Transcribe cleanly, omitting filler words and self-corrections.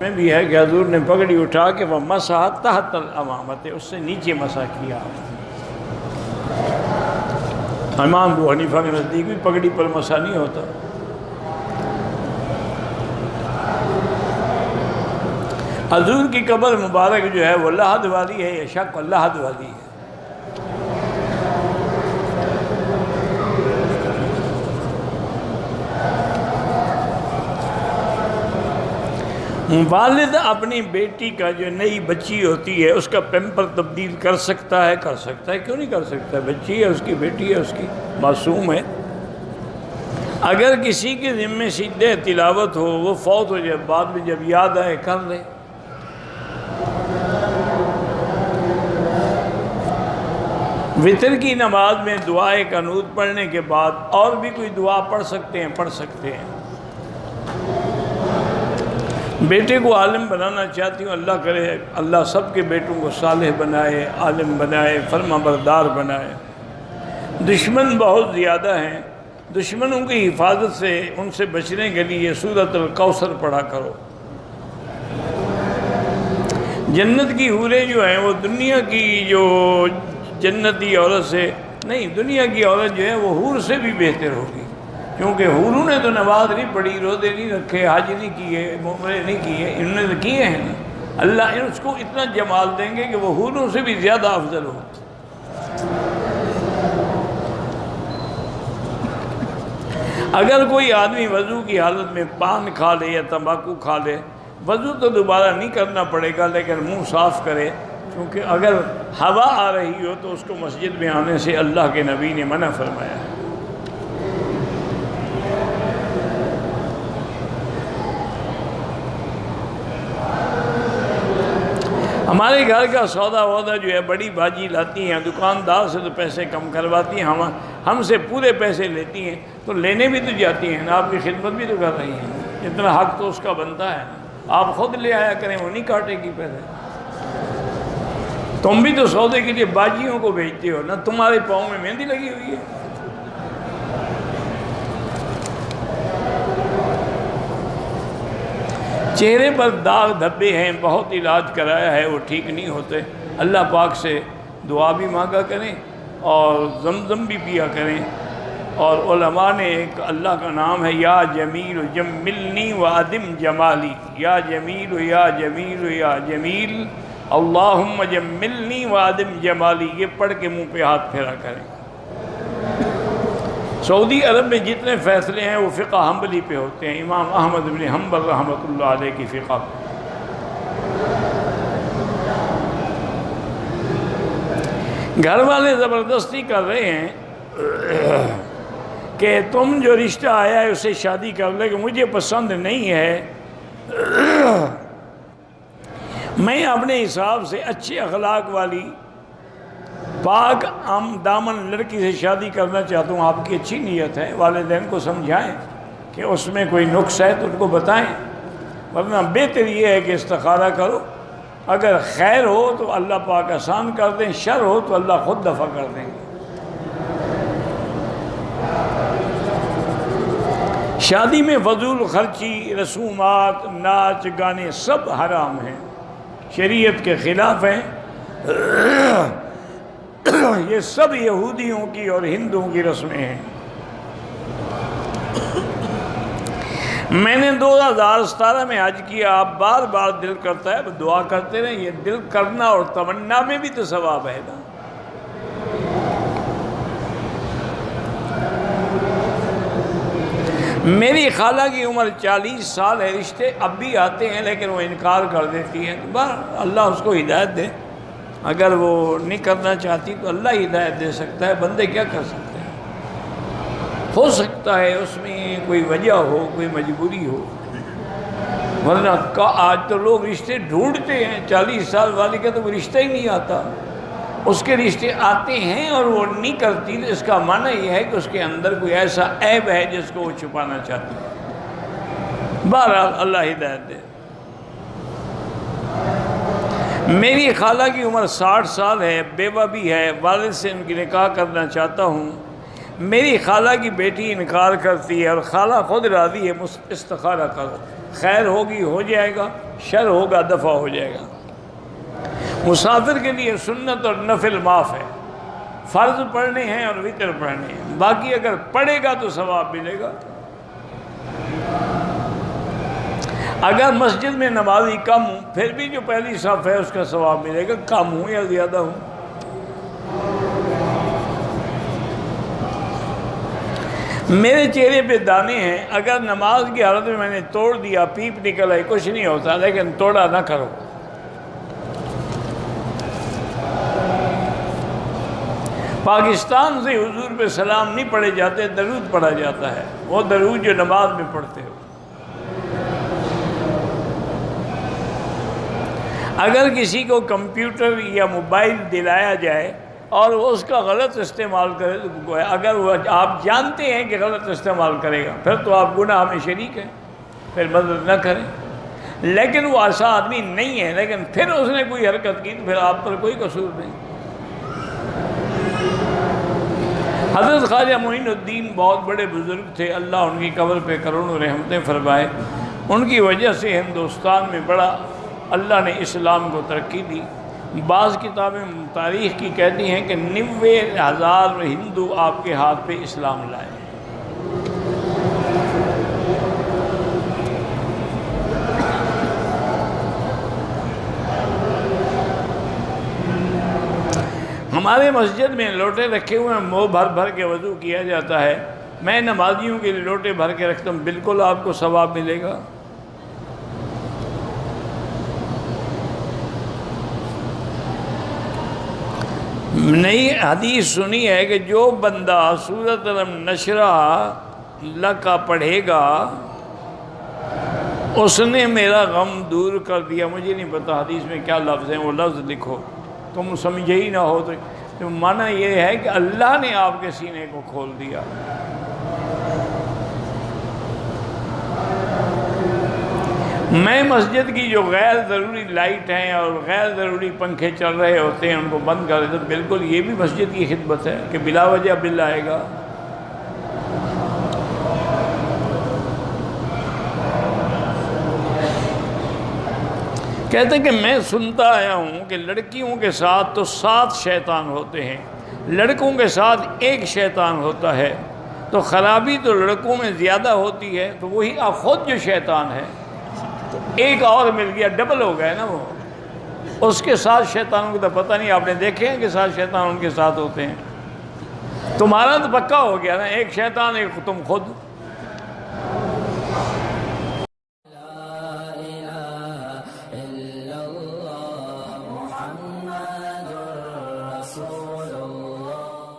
میں بھی ہے کہ حضور نے پگڑی اٹھا کے وہ مسح تحت الامامت، اس سے نیچے مسح کیا۔ امام ابو حنیفہ کے نزدیک بھی پگڑی پر مسح نہیں ہوتا۔ حضور کی قبر مبارک جو ہے وہ لحد والی ہے یا شق لحد والی ہے؟ والد اپنی بیٹی کا جو نئی بچی ہوتی ہے اس کا پیمپر تبدیل کر سکتا ہے؟ کر سکتا ہے، کیوں نہیں کر سکتا؟ بچی ہے اس کی، بیٹی ہے اس کی، معصوم ہے۔ اگر کسی کے ذمے سیدھے تلاوت ہو، وہ فوت ہو جائے، بعد میں جب یاد آئے کر لے۔ وتر کی نماز میں دعائے قنوت پڑھنے کے بعد اور بھی کوئی دعا پڑھ سکتے ہیں؟ پڑھ سکتے ہیں۔ بیٹے کو عالم بنانا چاہتی ہوں، اللہ کرے اللہ سب کے بیٹوں کو صالح بنائے، عالم بنائے، فرما بردار بنائے۔ دشمن بہت زیادہ ہیں، دشمنوں کی حفاظت سے، ان سے بچنے کے لیے سورۃ الکوثر پڑھا کرو۔ جنت کی حوریں جو ہیں وہ دنیا کی جو جنتی عورت سے نہیں، دنیا کی عورت جو ہے وہ حور سے بھی بہتر ہوگی، کیونکہ حوروں نے تو نماز نہیں پڑھی، روزے نہیں رکھے، حج نہیں کیے، عمرے نہیں کیے، انہوں نے تو کیے ہیں نا۔ اللہ اس کو اتنا جمال دیں گے کہ وہ حوروں سے بھی زیادہ افضل ہو۔ اگر کوئی آدمی وضو کی حالت میں پان کھا لے یا تمباکو کھا لے، وضو تو دوبارہ نہیں کرنا پڑے گا، لیکن منہ صاف کرے، کیونکہ اگر ہوا آ رہی ہو تو اس کو مسجد میں آنے سے اللہ کے نبی نے منع فرمایا ہے۔ ہمارے گھر کا سودا وودا جو ہے بڑی باجی لاتی ہیں، دکاندار سے تو پیسے کم کرواتی ہیں، ہم سے پورے پیسے لیتی ہیں، تو لینے بھی تو جاتی ہیں نا، آپ کی خدمت بھی تو کر رہی ہیں، اتنا حق تو اس کا بنتا ہے۔ آپ خود لے آیا کریں، وہ نہیں کاٹے گی پیسے۔ تم بھی تو سودے کے لیے باجیوں کو بھیجتے ہو نا، تمہارے پاؤں میں مہندی لگی ہوئی ہے۔ چہرے پر داغ دھبے ہیں، بہت علاج کرایا ہے، وہ ٹھیک نہیں ہوتے، اللہ پاک سے دعا بھی مانگا کریں اور زمزم بھی پیا کریں۔ اور علماء نے ایک اللہ کا نام ہے یا جمیل جملنی وادم جمالی، یا جمیل یا جمیل یا جمیل اللہم جملنی وادم جمالی، یہ پڑھ کے منہ پہ ہاتھ پھیرا کریں۔ سعودی عرب میں جتنے فیصلے ہیں وہ فقہ حنبلی پہ ہوتے ہیں، امام احمد بن حنبل رحمۃ اللہ علیہ کی فقہ پہ۔ گھر والے زبردستی کر رہے ہیں کہ تم جو رشتہ آیا ہے اسے شادی کر لے، کہ مجھے پسند نہیں ہے، میں اپنے حساب سے اچھے اخلاق والی پاک دامن لڑکی سے شادی کرنا چاہتا ہوں۔ آپ کی اچھی نیت ہے، والدین کو سمجھائیں کہ اس میں کوئی نقص ہے تو ان کو بتائیں، ورنہ بہتر یہ ہے کہ استخارہ کرو، اگر خیر ہو تو اللہ پاک آسان کر دیں، شر ہو تو اللہ خود دفع کر دیں گے۔ شادی میں فضول خرچی، رسومات، ناچ گانے سب حرام ہیں، شریعت کے خلاف ہیں، یہ سب یہودیوں کی اور ہندوؤں کی رسمیں ہیں۔ میں نے 2017 میں حج کیا، آپ بار بار دل کرتا ہے، دعا کرتے رہیں، یہ دل کرنا اور تمنا میں بھی تو ثواب ہے نا۔ میری خالہ کی عمر 40 سال ہے، رشتے اب بھی آتے ہیں لیکن وہ انکار کر دیتی ہے، اللہ اس کو ہدایت دے، اگر وہ نہیں کرنا چاہتی تو اللہ ہدایت دے سکتا ہے، بندے کیا کر سکتے ہیں۔ ہو سکتا ہے اس میں کوئی وجہ ہو، کوئی مجبوری ہو، ورنہ آج تو لوگ رشتے ڈھونڈتے ہیں، 40 سال والی کا تو وہ رشتہ ہی نہیں آتا، اس کے رشتے آتے ہیں اور وہ نہیں کرتی، تو اس کا معنی یہ ہے کہ اس کے اندر کوئی ایسا عیب ہے جس کو وہ چھپانا چاہتی ہے۔ بہرحال اللہ ہدایت دے۔ میری خالہ کی عمر 60 سال ہے، بیوہ بھی ہے، والد سے ان کی نکاح کرنا چاہتا ہوں، میری خالہ کی بیٹی انکار کرتی ہے اور خالہ خود راضی ہے، استخارہ کرو۔ خیر ہوگی ہو جائے گا، شر ہوگا دفع ہو جائے گا۔ مسافر کے لیے سنت اور نفل معاف ہے، فرض پڑھنے ہیں اور وتر پڑھنے ہیں، باقی اگر پڑھے گا تو ثواب ملے گا۔ اگر مسجد میں نمازی کم ہوں پھر بھی جو پہلی صف ہے اس کا ثواب ملے گا، کم ہوں یا زیادہ ہوں۔ میرے چہرے پہ دانے ہیں، اگر نماز کی حالت میں نے توڑ دیا، پیپ نکل آئی، کچھ نہیں ہوتا، لیکن توڑا نہ کرو۔ پاکستان سے حضور پہ سلام نہیں پڑھے جاتے، درود پڑھا جاتا ہے، وہ درود جو نماز میں پڑھتے ہو۔ اگر کسی کو کمپیوٹر یا موبائل دلایا جائے اور وہ اس کا غلط استعمال کرے تو اگر وہ آپ جانتے ہیں کہ غلط استعمال کرے گا پھر تو آپ گناہ میں شریک ہیں، پھر مدد نہ کریں۔ لیکن وہ ایسا آدمی نہیں ہے، لیکن پھر اس نے کوئی حرکت کی تو پھر آپ پر کوئی قصور نہیں۔ حضرت خواجہ معین الدین بہت بڑے بزرگ تھے، اللہ ان کی قبر پہ کروڑوں رحمتیں فرمائے۔ ان کی وجہ سے ہندوستان میں بڑا اللہ نے اسلام کو ترقی دی۔ بعض کتابیں تاریخ کی کہتی ہیں کہ 90,000 ہندو آپ کے ہاتھ پہ اسلام لائے۔ ہمارے مسجد میں لوٹے رکھے ہوئے ہیں، منہ بھر بھر کے وضو کیا جاتا ہے۔ میں نمازیوں کے لیے لوٹے بھر کے رکھتا ہوں، بالکل آپ کو ثواب ملے گا۔ نئی حدیث سنی ہے کہ جو بندہ سورۃ الم نشرہ لکا پڑھے گا اس نے میرا غم دور کر دیا۔ مجھے نہیں پتا حدیث میں کیا لفظ ہیں، وہ لفظ لکھو، تم سمجھے ہی نہ ہو تو معنی یہ ہے کہ اللہ نے آپ کے سینے کو کھول دیا۔ میں مسجد کی جو غیر ضروری لائٹ ہیں اور غیر ضروری پنکھے چل رہے ہوتے ہیں ان کو بند کر دیتے، بالکل یہ بھی مسجد کی خدمت ہے کہ بلا وجہ بل آئے گا۔ کہتے ہیں کہ میں سنتا آیا ہوں کہ لڑکیوں کے ساتھ تو 7 شیطان ہوتے ہیں، لڑکوں کے ساتھ 1 شیطان ہوتا ہے، تو خرابی تو لڑکوں میں زیادہ ہوتی ہے، تو وہی خود جو شیطان ہے تو ایک اور مل گیا، ڈبل ہو گیا نا وہ۔ اس کے ساتھ شیطانوں کو تو پتہ نہیں، آپ نے دیکھے ہیں کہ 7 شیطان ان کے ساتھ ہوتے ہیں، تمہارا تو پکا ہو گیا نا، 1 شیطان 1 تم خود۔